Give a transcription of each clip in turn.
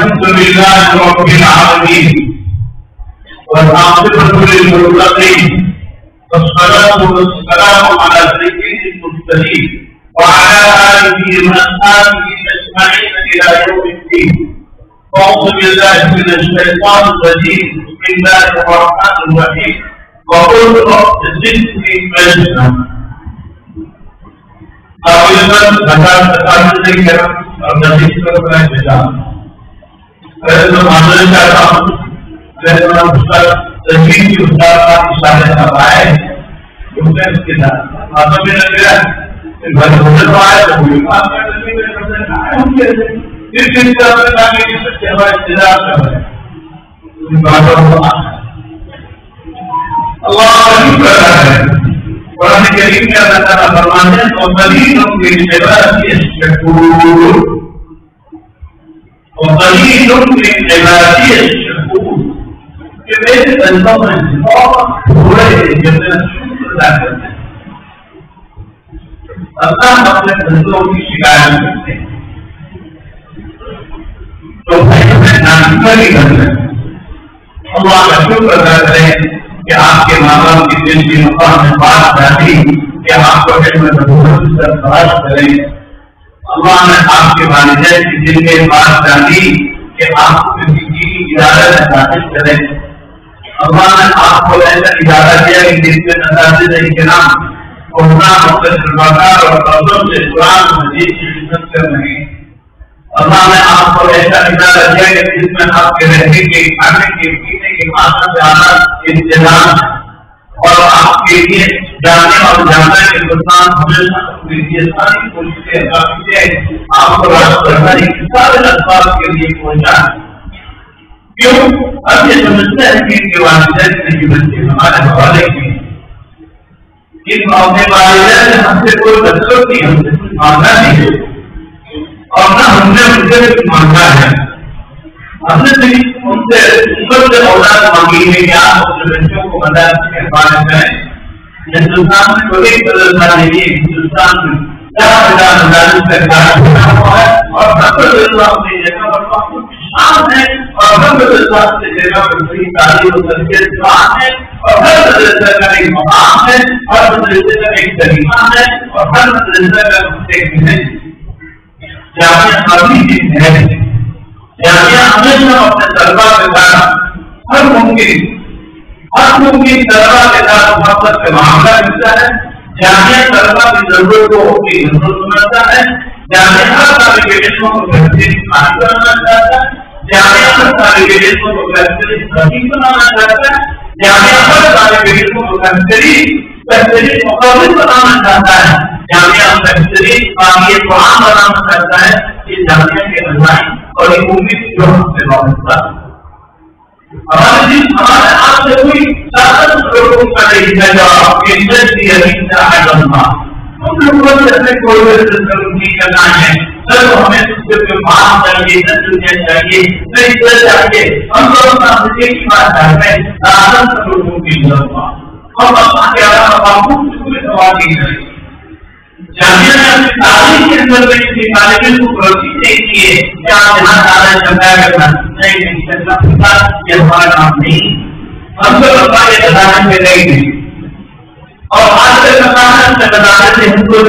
الحمدللہ رب العالمین والعاقبۃ للمتقین والصلاة والسلام علی سید المرسلین وعلى آلہ وأصحابہ أجمعین إلی یوم الدین. أعوذ باللہ من الشیطان الرجیم. بسم اللہ الرحمن الرحیم. وقل رب زدنی علما. قابل تقاضے کرم اور نزدیک کرنا چاہتا میں ماننا چاہتا ہوں تجوید کی استاد کا اشارہ کرائے اس کے ساتھ مطلب یہ لگ رہا ہے گھر ہوٹل آئے تو کوئی بات اللہ قرآن کریم میں اللہ تعالیٰ فرماتے ہیں وَقَلِيلٌ مِّنْ عِبَادِيَ الشَّكُورُ وَقَلِيلٌ مِّنْ عِبَادِيَ الشَّكُورُ کہ میرے بندوں میں بہت تھوڑے جو میرا شکر ادا کرتے ہیں. اللہ اپنے بندوں کی شکایت کرتے ہیں تو بھائی ہمیں ناشکری کرتے ہیں. اللہ کا شکر ادا کریں کہ آپ کے ماں باپ کی دل کی مقام میں بات جاتی کہ آپ کو علم نبوت سے سرفراز کریں. اللہ نے آپ کے والدین کی دل میں بات جاتی کہ آپ کو کسی کی ادارہ میں داخل کریں. اللہ نے آپ کو ایسا ادارہ دیا کہ جس میں اساتذہ کرام قرآن مقدس اور قصص سے قرآن مجید کی خدمت کر رہے ہیں. اللہ نے آپ کو ایسا ادارہ دیا کہ جس میں آپ کے رہنے کے کھانے کے پینے کے مانا جانا انتظام اور آپ کے لیے جانے اور جانا کے دوران ہمیشہ یہ ساری کوششیں آپ کو راست کرنے کی سارے اسباب کے لیے پہنچا. کیوں؟ اب یہ سمجھتا ہے کہ ان کے والدین نے یہ بچے ہمارے حوالے کی ان اپنے والدین نے ہم سے کوئی مطلب نہیں ہم سے کچھ مانگا نہیں ہے اور نہ ہم نے ان سے کچھ مانگا ہے. ہم نے ان سے امت سے اولاد مانگی ہے کہ آپ اپنے بچوں کو مدارس کے حوالے کریں. ہندوستان میں کوئی قدرتا نہیں ہے. ہندوستان میں 4,000 مدارس کا کام بنا ہوا ہے اور الحمدللہ اپنی جگہ پر بہت شان ہے اور الحمدللہ اپنی جگہ پر صحیح تعلیم و تربیت ہے اور ہر مدرسہ کا ایک مقام ہے ہر مدرسے کا ایک طریقہ ہے اور ہر مدرسہ کا ایک ہے. جامعہ ابھی چیز ہے. جامعہ ہمیشہ اپنے طلبا کے ساتھ ہر ممکن طلبا کے ساتھ محبت کا معاملہ کرتا ہے. جامعہ طلبا کی ضرورت کو کی ضرورت سمجھتا ہے. جامعہ ہر طالب علموں کو بہترین حاصل کرنا چاہتا ہے. جامعہ ہر طالب علموں کو بہترین تربیت بنانا چاہتا ہے. جامعہ ہر طالب علموں کو بہترین مقابل بنانا چاہتا ہے. جامعہ بہترین قابل قرآن بنانا چاہتا ہے. یہ جامعہ کے نظائم اور یہ امید جو ہم سے وابستہ ہے. ہمارے آپ سے کوئی طاقت لوگوں کا نہیں ہے جو آپ کی عزت کی عزیزہ ہے اللہ. ہم لوگوں سے اپنے کوئی عزت نہیں کرنا ہے. سر ہمیں اس کے معاف چاہیے عزت دنیا چاہیے نہیں عزت چاہیے. ہم لوگ سامنے کی بات چاہتے ہیں طاقت لوگوں کی ضرورت ہے. ہم اللہ کے علاوہ باپوں سے کوئی سوال نہیں کریں. جامعہ نے اپنی تعلیم کے اندر میں کسی طالب علم کو ترغیب نہیں کی ہے کہ آپ یہاں جانا چاہتا ہے کرنا نہیں کرنا یہ ہمارا کام نہیں. ہم تو اللہ کے خزانے میں نہیں تھے اور آج کے خزانے سے ہم کو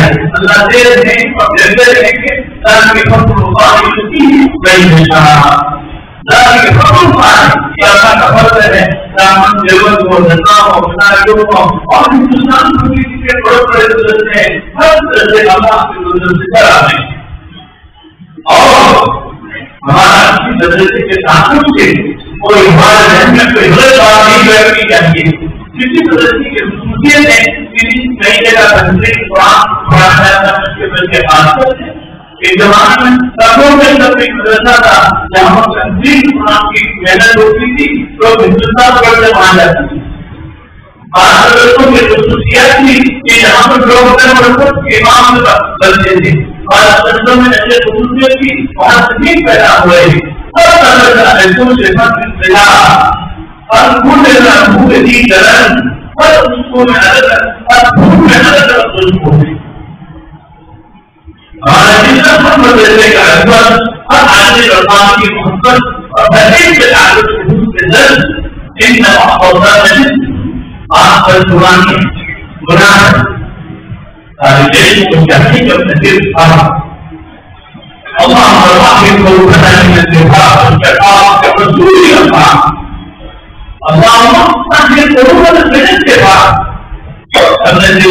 ہے. اللہ دے رہے ہیں اور دیتے رہیں گے تاکہ ہم کو مقابل کی نہیں بچا تاکہ ہم کہ اللہ کا فضل ہے دامن دیوت کو نظام و بنایوں کو اور ہندوستان کے بڑے بڑے مدرسے ہیں ہر طرح سے اللہ کے مدرسے کرا دیں اور ہمارا اسی مدرسے کے تعلق سے کوئی ہمارے ذہن میں کوئی غلط بات نہیں بیٹھنی چاہیے. کسی مدرسے کی خصوصیت ہے کسی کئی جگہ تنظیم قرآن پڑھانا جاتا ہے اس کے بچے خاص ہے. ایک زمانے میں سبوں میں سب ایک مدرسہ تھا جہاں تنظیم قرآن کی محنت ہوتی تھی تو ہندوستان پڑھنے وہاں جاتی تھی. مدرسوں کی خصوصیت تھی کہ یہاں پر لوگ امام بنتے تھے اور مدرسوں میں ایسے خصوصیت تھی وہاں تنظیم پیدا ہوئے الرجل صفة الخلاف الكل المفروض دي كلام والرسول هذا الكل هذا الرسول على جنة محمد ذلك عزوان قد عزيز الرحمن في محمد فبديت بالعدد حدود الذل إن محفظات أعطى القرآن قرآن هذا الشيء مستحيل كثير الصلاة اللهم رحم قلوبنا من النفاق والشقاق كرسول الله اللهم رحم قلوبنا من النفاق الذي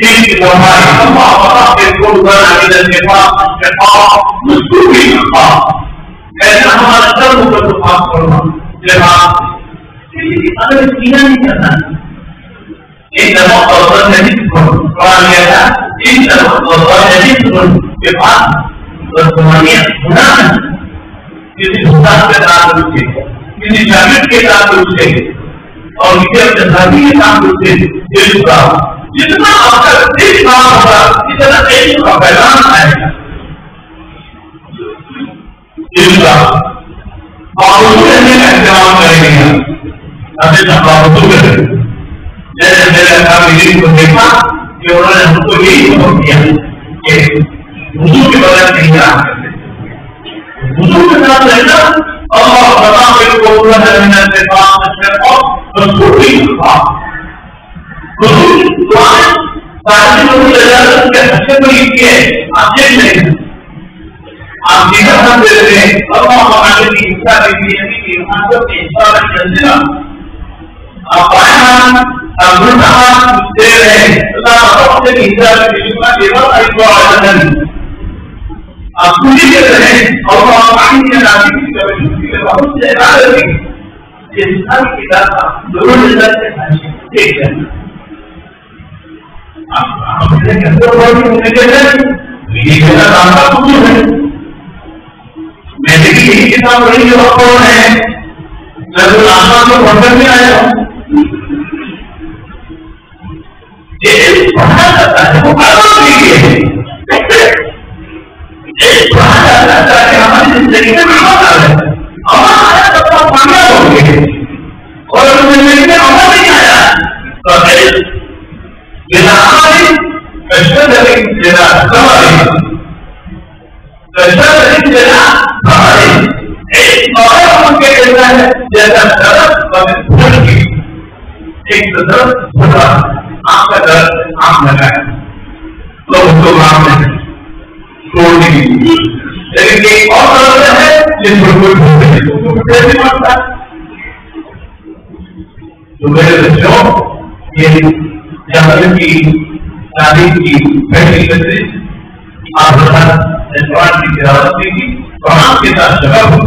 دین کی دعائی اللہ وقت کے قربان علیہ النفاق الشقاق مستوری النفاق ایسا ہمارا سب کو تفاق کرنا جہاں اگر سینہ نہیں کرنا ان دموں قربان نہیں قرآن یہ تھا ان دموں قربان نہیں کے بعد برطمانیت گناہ ہے کسی حساب کے تعلق سے کسی شاگرد کے تعلق سے اور کسی اپنے ساتھی کے تعلق سے دل کا جتنا آپ کا دل کام ہوگا اتنا علم کا پیغام آئے گا دل کا باوجود رہنے کا احترام کریں گے ابھی تک باوجود رہے جیسے میرے کاملین کو دیکھا کہ انہوں نے ہم کو یہی حکم کیا کہ وضو کے بغیر نہیں رہا کرتے وضو کے ساتھ رہنا اللہ بتا کے قوت رہنے سے بات سے اور رسول ہی بات آپ جیسا ہم دیتے ہیں اللہ ہمارے کی حصہ دیتی ہے آپ آئے ہم آپ دے رہے ہیں آپ پوری کر رہے ہیں اور یہ ہے میں نے بھی یہی کتاب پڑھی جو کون ہے کو پڑھ میں آیا پڑھا جاتا ہے وہ پڑھا جاتا ہے ہماری زندگی میں ہمارا کامیاب ہو گئے اور زندگی میں عمل نہیں آیا تو تعلیم کی پہلی تجویز آپ کی تلاوت کی قرآن کے ساتھ جگہ ہو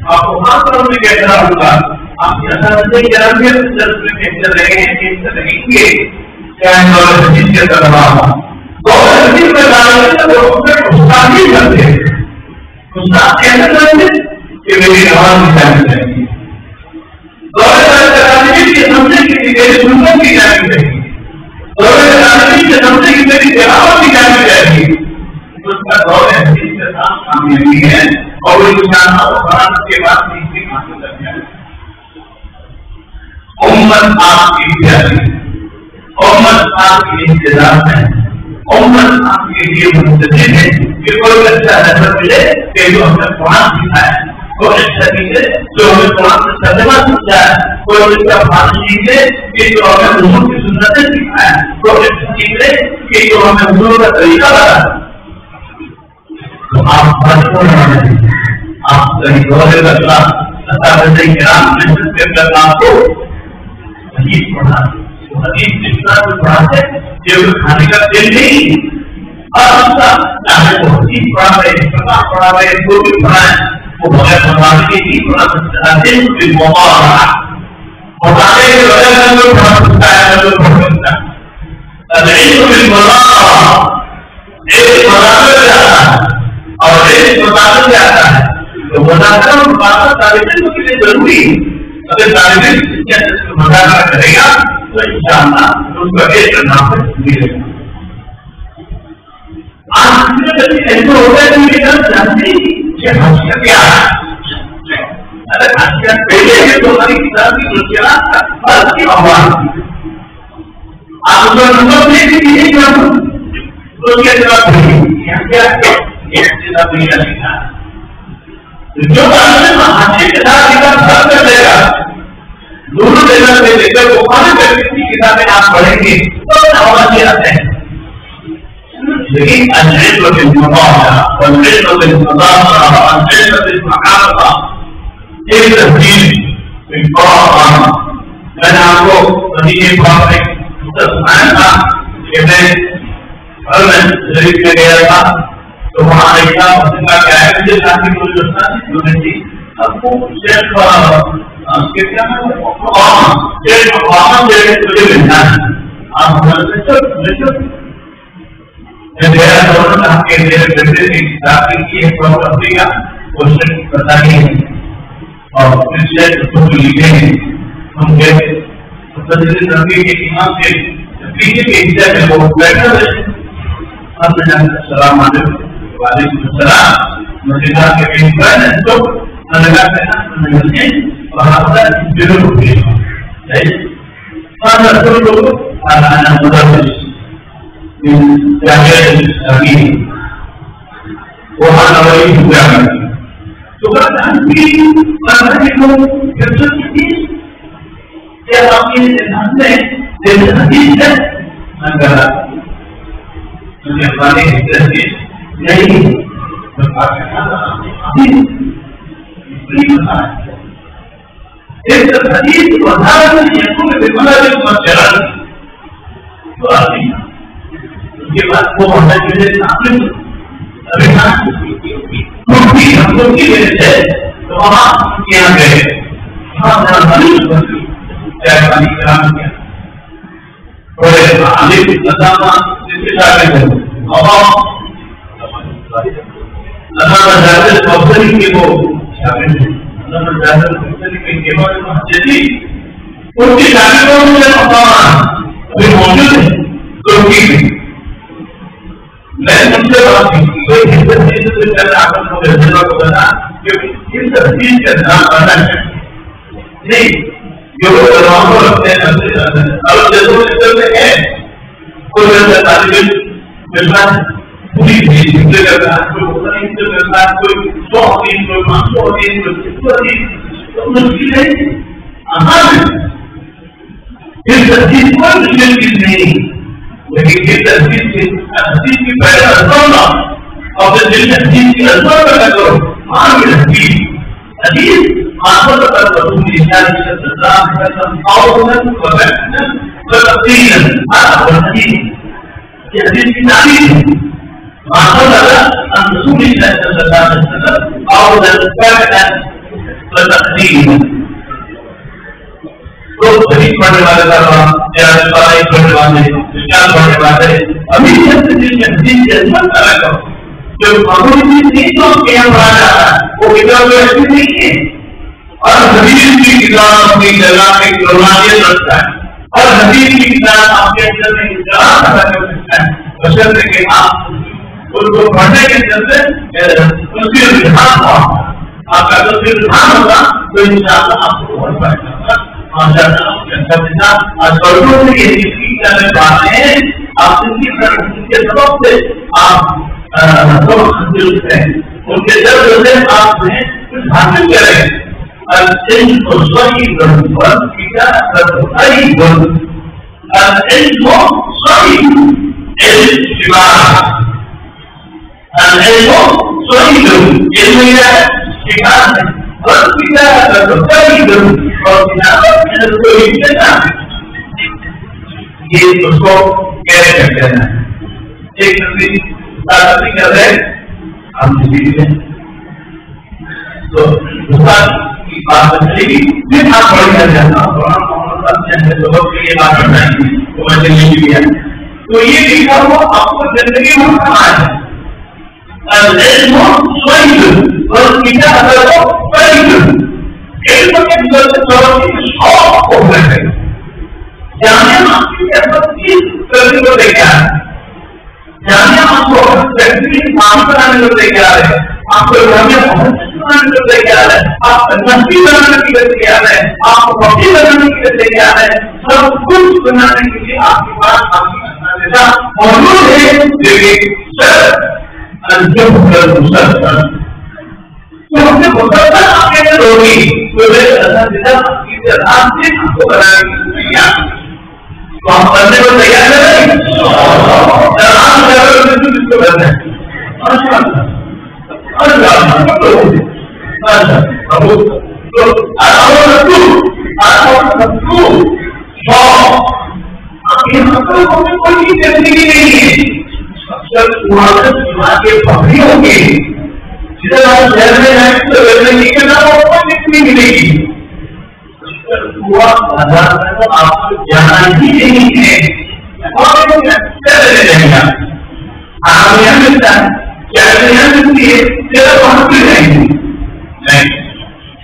آپ کو خاص طور میں کہنا ہوگا آپ کی اساتذہ کرام کے سلسلے میں چل رہے ہیں کہ زندگی کے چاہے دور حدیث کے طلبا ہوں دور حدیث میں لانے وہ استاد ہی کرتے ہیں استاد کہنا چاہتے کہ میری آواز بھی جانی چاہیے دور تعلیم کے سمجھے کہ میری سنت بھی جانی چاہیے کے سمجھے کی میری تلاوت بھی جانی چاہیے اس کا دور حدیث کے ساتھ کامیابی ہے اور وہ انسان قرآن کے بعد تیسری حاصل کر جائے امت آپ کی پیاری امت آپ کی انتظار ہے امت آپ کے لیے منتظر ہے کہ کوئی اچھا نظر ملے کہ جو ہمیں قرآن سکھایا کوئی اچھا ملے جو ہمیں قرآن سے ترجمہ سکھایا کوئی اچھا بات ملے کہ جو ہمیں حضور کی سنتیں سکھایا کوئی اچھا ملے کہ جو ہمیں حضور کا طریقہ بتایا تو آپ آپ صحیح دورے کا کلاس اساتذہ کرام محنت کے کلام کو حدیث پڑھا حدیث جتنا بھی پڑھا ہے یہ کھانے کا تیل نہیں اور چاہے وہ حدیث پڑھا رہے کتاب پڑھا رہے جو بھی پڑھا ہے وہ بغیر بتانے کے لیے پڑھا سکتا ہے بھی موقع رہا بتانے کے بغیر میں پڑھا سکتا ہے میں پڑھ سکتا ہے ایک مذاکرہ جاتا ہے اور ایک مذاکرہ جاتا ہے تو مذاکرہ اور مذاکرہ طالب علم کے لیے ضروری ہے اگر طالب علم مذاکرہ کرے گا تو انشاءاللہ اس کا ایک نام ملے گا آج ایسا ہوتا ہے کہ یہ جانتے کہ حقیقت کیا ہے اگر حقیقت پہلے ہے تو ہماری کتاب کی مشکلات کا فرق کی آواز آپ اس کا نمبر دے کہ نہیں جانو تو کیا جواب نہیں کیا جو حاصل کتاب کتاب فرق کر دے گا دونوں جگہ سے لے کر وہ پانے کر کتنی کتابیں آپ پڑھیں گے تو آواز یہ آتے ہیں لیکن العلم بالمطالعة والعلم بالمذاكرة والعلم بالمحافظة ایک تحقیق بالقرآن میں نے آپ کو مدینے پاک میں سنایا تھا کہ میں شریف میں گیا تھا تو وہاں ایسا مسئلہ کیا ہے مجھے ساتھی کو جو ساتھی تھی اب وہ شیخ کیا شیخ مقام مجھے ملنا ہے آپ ہمارے میرا دور آپ کے میرے بیٹے نے داخل کی ہے پروگرام کا کوشش بتانی ہے اور پھر شاید اس کو لکھے ہیں ہم کے نبی کے امام کے پیچھے کے حصے میں وہ بیٹھا رہے اب میں السلام علیکم وعلیکم السلام مجھے کہا کہ کہیں پر ہے تو میں نے کہا کہ وہاں پر ضرور ہوگی اور رسول کو آنا مدرس جامعہ اسلامی وہاں نوری ہوا کرتی تو بھی پڑھنے کو فرصت کی کیا آپ کے ذہن میں جیسے حدیث ہے میں کہہ رہا مجھے ہمارے حدیث نہیں حدیث وضاحت یقین بملا چلا تو آتی یہ بات کو ہونا چاہیے ہم لوگ کی وجہ سے تو وہاں کیا گئے پانی کرام کیا بڑے عالم علامہ اس کے شاگرد ہیں علامہ جابر کوثری کے وہ شاگرد ہیں علامہ جابر کوثری کے امام محدثی ان کے شاگردوں میں مقام ابھی موجود ہے ترکی میں میں ان سے بات کی کوئی حصت چیز سے پہلے آکر کو رجلہ کو بتا کہ اس حدیث کا نام آنا چاہیے نہیں جو لوگ علماء کو رکھتے ہیں اب جیسے وہ چلتے ہیں کوئی جیسے طالب ملتا ہے پوری بھی جملے کرتا ہے کوئی ہوتا نہیں سے کرتا ہے کوئی 100 دن کوئی 500 دن کوئی 100 دن تو مشکل ہے آسان ہے اس حدیث کوئی مشکل چیز نہیں لیکن اس حدیث کی پہلے ازمانا اور پھر دل حدیث کی ازمانا کا کرو مان کی حدیث مانتا کر رسول اللہ صلی اللہ علیہ وسلم قولا وفعلا وتقديرا هذا هو الحديث یہ حدیث کی تعریف ہے مانتا کر رسول اللہ صلی اللہ علیہ وسلم قولا وفعلا وتقديرا تو حدیث پڑھنے والے کا یا فضائل پڑھنے والے اشکال پڑھنے والے ابھی جب حدیث کی عظمت کا رکھو جو معمولی چیز نہیں تو کیا پڑھا جاتا ہے وہ کتاب ایسی نہیں ہے اور حدیث کی کتاب اپنی جگہ میں قرآنیت رکھتا ہے اور حدیث کی کتاب آپ کے اندر میں اجراء پیدا کر سکتا ہے بشرط کہ آپ ان کو پڑھنے کے اندر اس کی رجحان ہوا آپ کا اگر پھر رجحان ہوگا تو انشاءاللہ آپ کو بہت فائدہ ہوگا آج بڑوں سے یہ چیز کرنے پاتے ہیں آپ ان کے سبب سے آپ سبق ہیں ان کے جب سے آپ نے کچھ حاصل کریں العلم صحيح والكتابة أيضا العلم صحيح الاتباع العلم صحيح الاتباع والكتابة أيضا والكتابة من الكتاب یہ اس کو کہہ سکتے ہیں ایک تصویر کر رہے ہم ہیں تو دوسرا کی بات چلے گی پھر آپ بڑی کر جاتا یہ بات بتائیں گے تو میں چلنے کی ہے تو یہ لکھا ہوا آپ کو زندگی میں کہاں ہے العلم صحيح والكتابة أيضا علم کے گزرتے دور کی شوق ہو گئے جامعہ آپ کی تفصیل کرنے کو لے کے آ رہے ہیں جامعہ آپ کو تفصیل کام کرانے کو لے کے آ رہے ہیں آپ کو جامعہ محسوس کرانے کو لے کے آ رہے ہیں آپ نفسی بنانے کے لیے لے کے آ رہے ہیں آپ کو وقتی بنانے کے لیے لے کے آ رہے ہیں سب کچھ بنانے کے لیے آپ کے پاس آپ کی اساتذہ موجود ہے لیکن سر الجبر مسلسل تو ہم نے مسلسل آپ کے اندر ہوگی تو میرے اساتذہ کی جرات سے آپ کو بنانے کی تیار تو ہم کرنے کو تیار ہے جرات جرات میں جس کو کرنا ہے کوئی زندگی نہیں ہے پکڑی ہوگی جدھر آپ شہر میں جائیں تو زندگی کے نام کوئی ملے گی آپ کو جانا ہی نہیں ہے آپ یہاں ملتا ہے کیا یہاں ملتی ہے تیرا وہاں بھی رہیں گے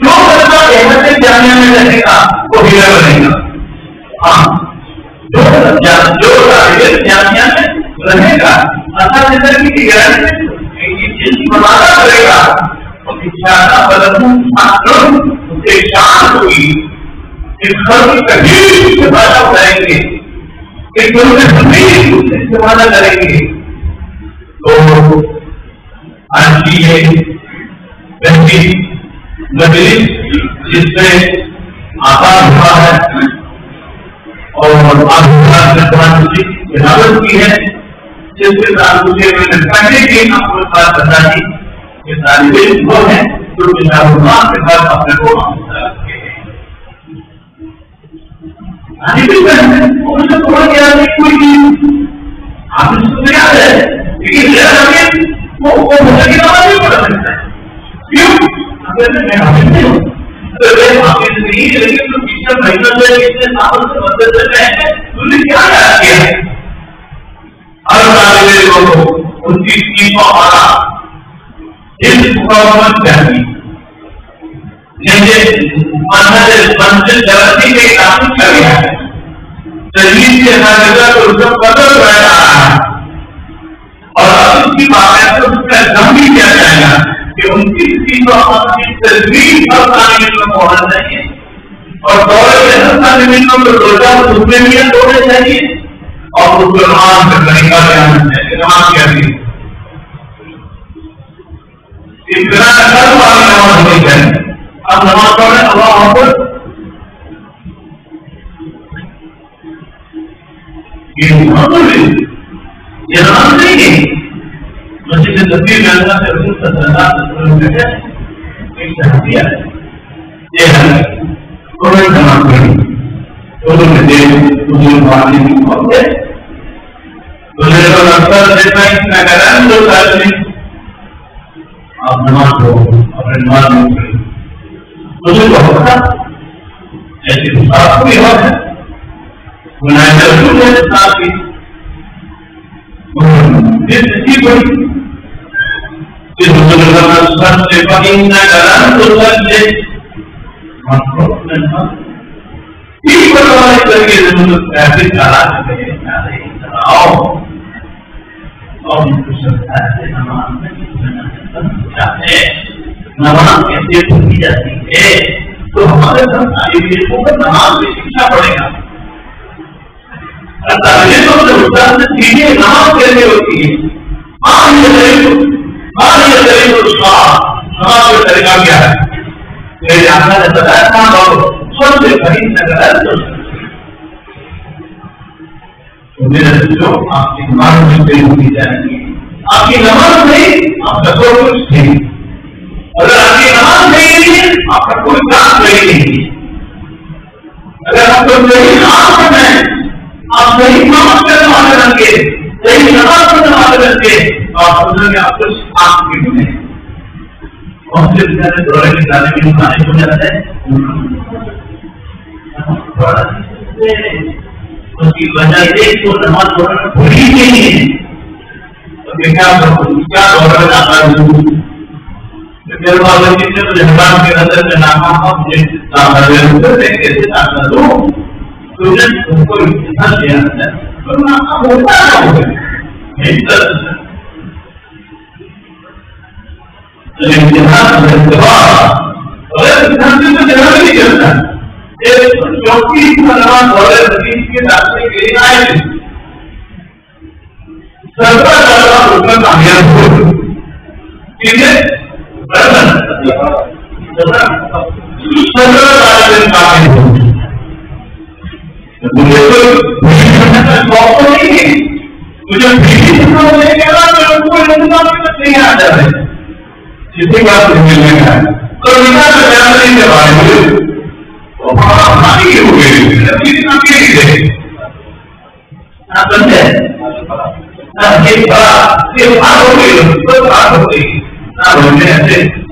جو بندہ احمد جامعہ میں رہے گا وہ ہیرا بنے گا ہاں جو جامعہ میں رہے گا اساتذہ کی گارنٹی بنانا پڑے گا اس کے شان ہوگی ایک خرچ کبھی استعمال کریں گے ایک استعمال کریں گے تو آج کی یہ پہلی مجلس جس میں آغاز ہوا ہے اور آج تلاوت کی ہے جس کے ساتھ مجھے میں نے پہلے بھی آپ کو بات بتا دی کہ طالب علم وہ ہے جو کتاب اللہ کے بعد اپنے کو تھوڑا یاد نہیں کوئی چیز آپ اس کو یاد ہے لیکن وہ مجھے نماز نہیں پڑھ سکتا ہے کیوں اگر میں حافظ نہیں ہوں تو میں حافظ نہیں لیکن تو پیچھے مہینہ سے اتنے سال سے مدد سے میں نے کیا یاد کیا ہے ہر طالب علم کو ان کی سیکھوں والا اس مقامت چاہیے منزل جلدی کے نافذ کر گیا ہے تجویز کے ناظر کو اس کو قدر رہ رہا ہے اور اب اس کی بات اس کا دم بھی کیا جائے گا کہ ان کی سیکھوں کی تجویز ہر طالب علم کو ہونا چاہیے اور دورے میں ہر طالب علم کو روزہ اس میں بھی ہونے چاہیے اور اس کو نماز کا طریقہ جاننا چاہیے نماز کیا چاہیے اتنا کر والی نماز ہونی چاہیے اب نماز پڑھیں اللہ اکبر یہ نماز نہیں ہے مسجد تصویر میں اللہ سے رسول صلی اللہ علیہ وسلم کا ایک تحفیہ ہے یہ ہے کوئی نماز پڑھی دونوں میں دے حضور معالی کی موت ہے دوسرے کو اکثر دیتا ہے اتنا کریں دو سال میں آپ نماز پڑھو اپنے نماز میں پڑھی دوسرے کو ہوتا ایسی آپ کو بھی حق ہے گناہ رسول ہے ساتھ کی اسی بڑی اس حضور اللہ سے پڑھیں نہ کریں دو سال میں ایک بڑا طریقے سے ایسے چلا آؤ اور نماز کیسے پڑھی جاتی ہے تو ہمارے کو نماز میں سیکھنا پڑے گا سیدھے نماز کیسے ہوتی ہے نماز کا طریقہ کیا ہے میرے آقا نے بتایا تھا اور سب سے بڑی نظر تو میرے بچوں آپ کی نماز میں صحیح ہونی چاہیے آپ کی نماز نہیں آپ کا کوئی کچھ نہیں اگر آپ کی نماز نہیں ہے آپ کا کوئی کام صحیح نہیں اگر آپ کو صحیح نماز پڑھنا ہے آپ صحیح نماز کرنے والے بن کے صحیح نماز پڑھنے والے بن کے آپ سمجھیں گے آپ کچھ آپ کی نہیں بہت سے بیچارے دورے کے جانے کے نقصان ہو جاتا ہے اس کی وجہ یہ تو نماز پڑھنا بھول ہی نہیں ہے تو کیا دورہ میں جاتا ہے میرے والد جی نے مجھے حرام کے نظر میں ناکام تھا مجھے کیسے جاتا دوں تو نے ان کو اتنا دیا ہے تو ناکام ہوتا نہ ہو گیا امتحان تو جگہ نہیں کرتا چوکی نماز دورے حدیث کے داخلے کے لیے آئے تھے سرکار طالبان اس میں کامیاب ہو ٹھیک ہے سرکار طالبان کامیاب ہو مجھے تو شوق تو نہیں ہے مجھے لے کے نہیں آ جا رہے کسی بات ملنے کا ہے تو نکاح کا بیان نہیں کروائے مجھے ہماری ہو گئی بندے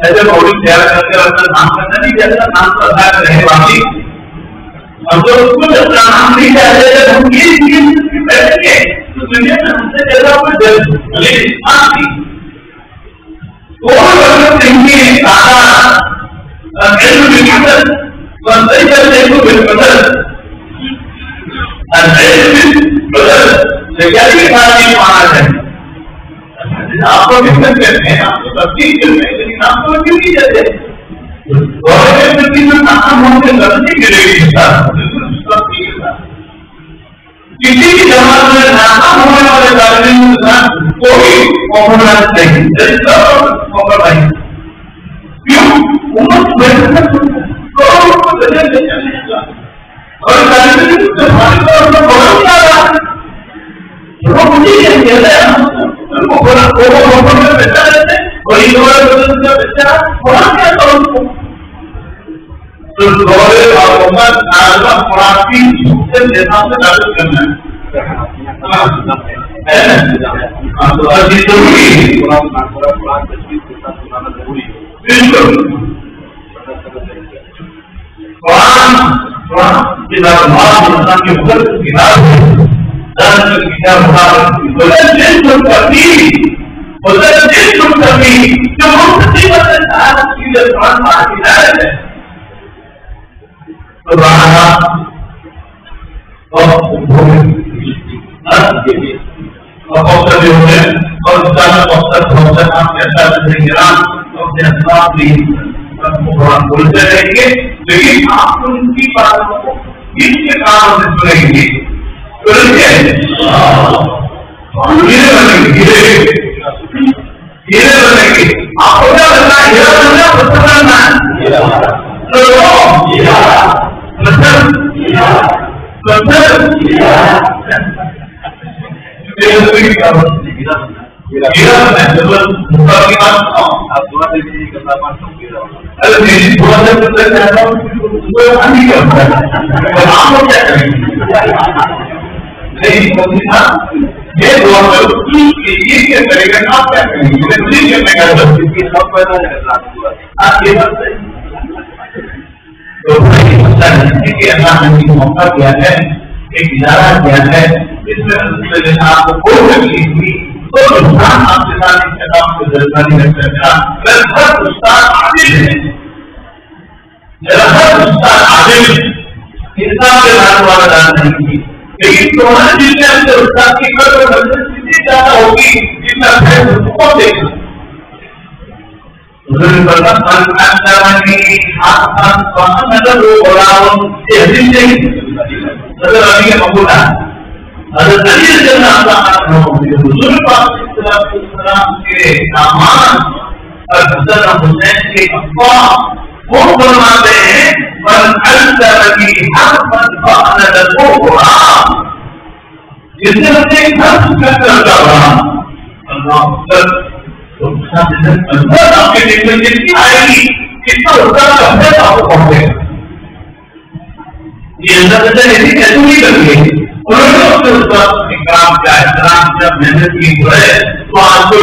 ایسے باڈی تیار کر کے اپنا کام کرنا نہیں جیسا کام کو ادا کر رہے باقی ہم تو کچھ اپنا نام نہیں چاہتے جب ہم یہ چیز بیٹھ گئے تو دنیا میں ہم سے جیسا کوئی اور نہیں علم بالقدر والعلم بالقدر العلم بالقدر لیکن مانا ہے آپ کو محنت کرتے ہیں آپ کو تبدیل کرتے ہیں لیکن آپ کو کیوں نہیں جاتے ناکام ہونے سے غلطی ملے گی کسی بھی جماعت میں ناکام ہونے والے طالب علم کے ساتھ کوئی کمپرومائز نہیں کمپرومائز کیوں امت محنت اور طالب علم سے ہمارے طور پر بڑا کیا رہا وہ مجھے یہ کہتا ہے بچہ رہتے وہی بچہ بڑا کیا کرو تو دورے اور امت عالم قرآن کی سے نظام سے تعلق کرنا درد کیا ہوا مدرس کبھی مدرس کبھی جو مصیبت ساتھ چیزیں سمجھ آتی ہے تو رہا اور بہت سے ہوتے ہیں اور زیادہ بہت آپ کے اچھا گرام اپنے اسباب نہیں بولتے رہیں گے لیکن آپ ان کی باتوں کو ان کے کام سے سنیں گے ہیرے بنیں گے آپ کو کیا بننا ہیرا بننا موقع دیا ہے ایک ادارہ کیا ہے اس میں آپ کو کوئی تکلیف ہوئی تو نقصان آپ کے ساتھ انتظام کو جلدی رکھ سکتا ہر استاد عادل ہے ہر استاد عادل انسان کے نام والا دان نہیں کی لیکن تمہارے دل میں اپنے استاد کی قدر اتنی زیادہ ہوگی جتنا خیر بہت دیکھا محنت کی ہے تو آپ کو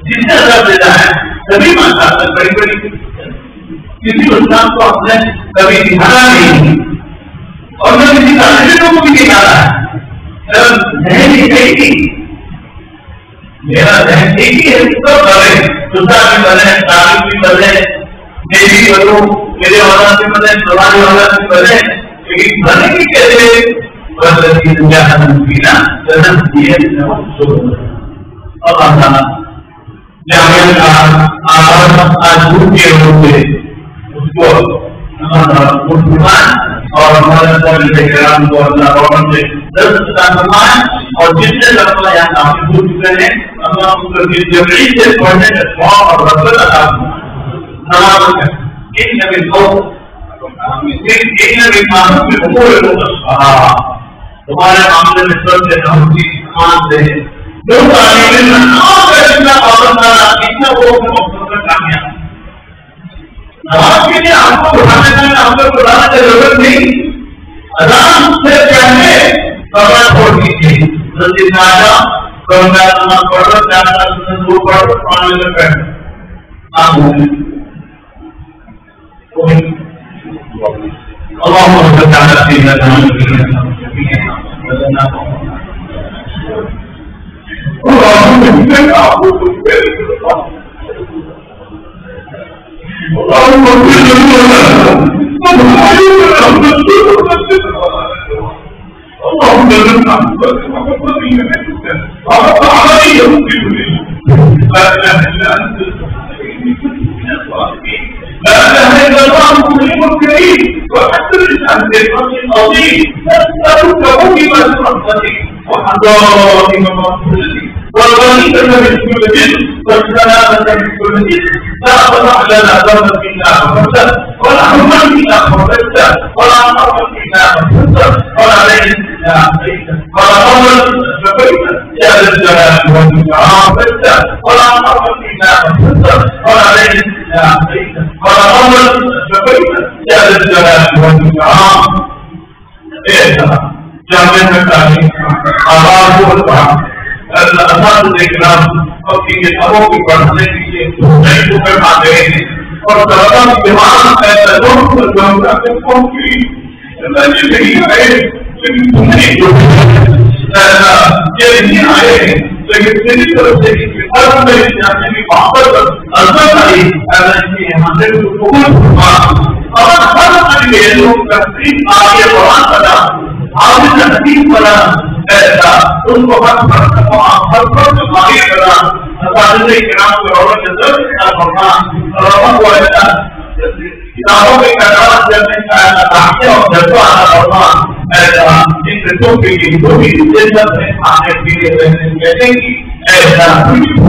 جتنا درد دیتا ہے سبھی مانتا بڑی بڑی کسی انسان کو اپنے کبھی دکھانا نہیں اور نہ کسی طالب کو بھی دکھانا ہے ذہن ایک ہی میرا ذہن ایک ہی ہے سب بڑے دوسرا بھی بنے طالب بھی بنے میری بنوں میرے اولاد بھی بنے تمہاری اولاد بھی بنے لیکن بنے کی کیسے بس دنیا پینا جنم دیے اللہ تعالیٰ جامعہ کا آج دور کے روپ سے اس کو مسلمان اور ہمارے کرام کو اللہ روحن سے درست فرمائے اور جتنے لفظ یہاں کافی ہو چکے ہیں اللہ اس کو جبری سے پڑھنے کا شوق اور رغبت عطا فرمائے ان نبی کو ان نبی معروف کے امور کو تمہارے معاملے میں سب سے ہم کی سامان دے جو تعلیم اتنا پابندانہ اتنا وہ کامیاب نماز کے لیے آپ کو اٹھانے کا آپ کو بلانے کی ضرورت نہیں اذان سے پہلے کمر چھوڑ دیجیے جلدی سے آ جاؤ کمر نماز پڑھ لو چار دور پڑھ لو پانی میں بیٹھ آپ اللهم صل على سيدنا والغني من كل جنس والسلامة من كل جنس لا تضع لنا ذنبا إلا غفرته ولا هما إلا فرجته ولا مرضا إلا غفرته ولا ليلا إلا عافيته ولا قولا شفيته يا ذا الجلال والإكرام فرجته ولا مرضا إلا غفرته ولا ليلا إلا عافيته ولا قولا شفيته يا ذا الجلال والإكرام. جامعة التعليم آواز والطعام الأساتذة الكرام اپنی کتابوں کی پڑھنے کے لیے نئی بکیں آ گئے ہیں اور طلبا کی دماغ ایسا دونوں پر جاؤں گا کہ کون کی زندگی نہیں آئے لیکن تم نہیں جو یہ نہیں آئے لیکن میری طرف سے کتاب میں جانے کی محبت عظمت آئی ایسا کہ یہاں سے قبول فرما اور ہر آنے لوگ تقریب آگے بڑھا سکا آگے تقریب بنا ایسا ان کو ہر فرق ماہی بنا اساتذہ کرام کو رونق نظر فرما رونق کو ایسا کتابوں کے کردار کرنے کا ایسا تاکہ اور جذبہ آنا فرما ایسا ان بچوں کے لیے جو بھی عزت ہے آنے کے لیے رہنے کہتے ہیں ایسا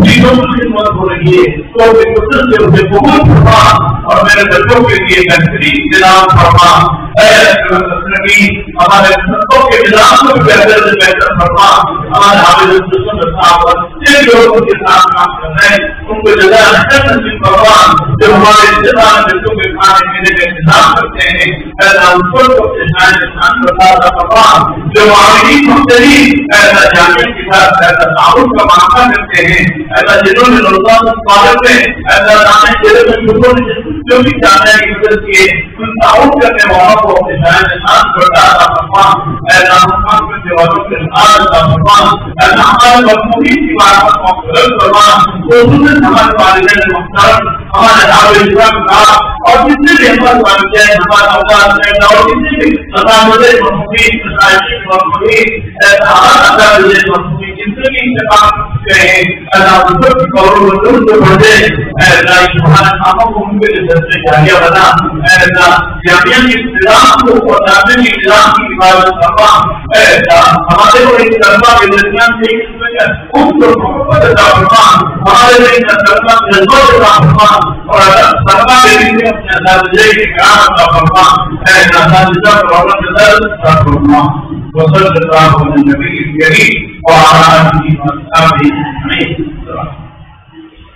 چیزوں کی خدمت ہو رہی ہے تو سے اسے قبول فرما اور میرے بچوں کے لیے بہترین نظام فرما ہمارے بچوں کے نظام کو بہتر سے بہتر فرما ہمارے حافظ جن لوگوں کے ساتھ کام کر رہے ہیں ان کو جگہ نصیب فرما جو ہمارے انتظام بچوں کے کھانے پینے کا انتظام کرتے ہیں ایسا ان کو فرما جو معاملین مختلف ایسا جامعہ کے ساتھ ایسا تعاون کا معاملہ کرتے ہیں ایسا جنہوں نے رمضان مبارک میں ایسا جامعہ کے جو بھی جامعہ کی مدد کیے ان تعاون کرنے والوں کو اپنے شاید انسان کرتا تھا فرمان ایسا حکمان کرنے والوں کے انسان کا فرمان ایسا ہمارے مضموعی کی بارمت مقبول فرمان خصوصاً ہمارے والدین محترم ہمارے حافظ اسلام کا اور جتنے بھی ہمارے والدین ہمارے اولاد اور جتنے بھی اساتذہ مضموعی مسائل مضموعی ایسا ہمارے مضموعی جتنے بھی انتقام کرتے ہیں ایسا مطلب کی قبر مطلب سے بڑھے ایسا ہمارے کاموں کو ان کے سے جاریہ بنا ایسا جامعہ کی نظام کو اور جامعہ کی نظام کی عبادت کرنا ایسا ہمارے کو ایک طلبہ کے درمیان سے ایک اس کو محبت عطا فرما ہمارے لیے طلبہ کے جذبہ عطا فرما اور طلبہ کے لیے اپنے اساتذہ کے کرام عطا فرما ایسا اساتذہ کو رونق نظر عطا فرما وصلی اللہ علیہ النبی الکریم وعلی آلہ وصحبہ اجمعین.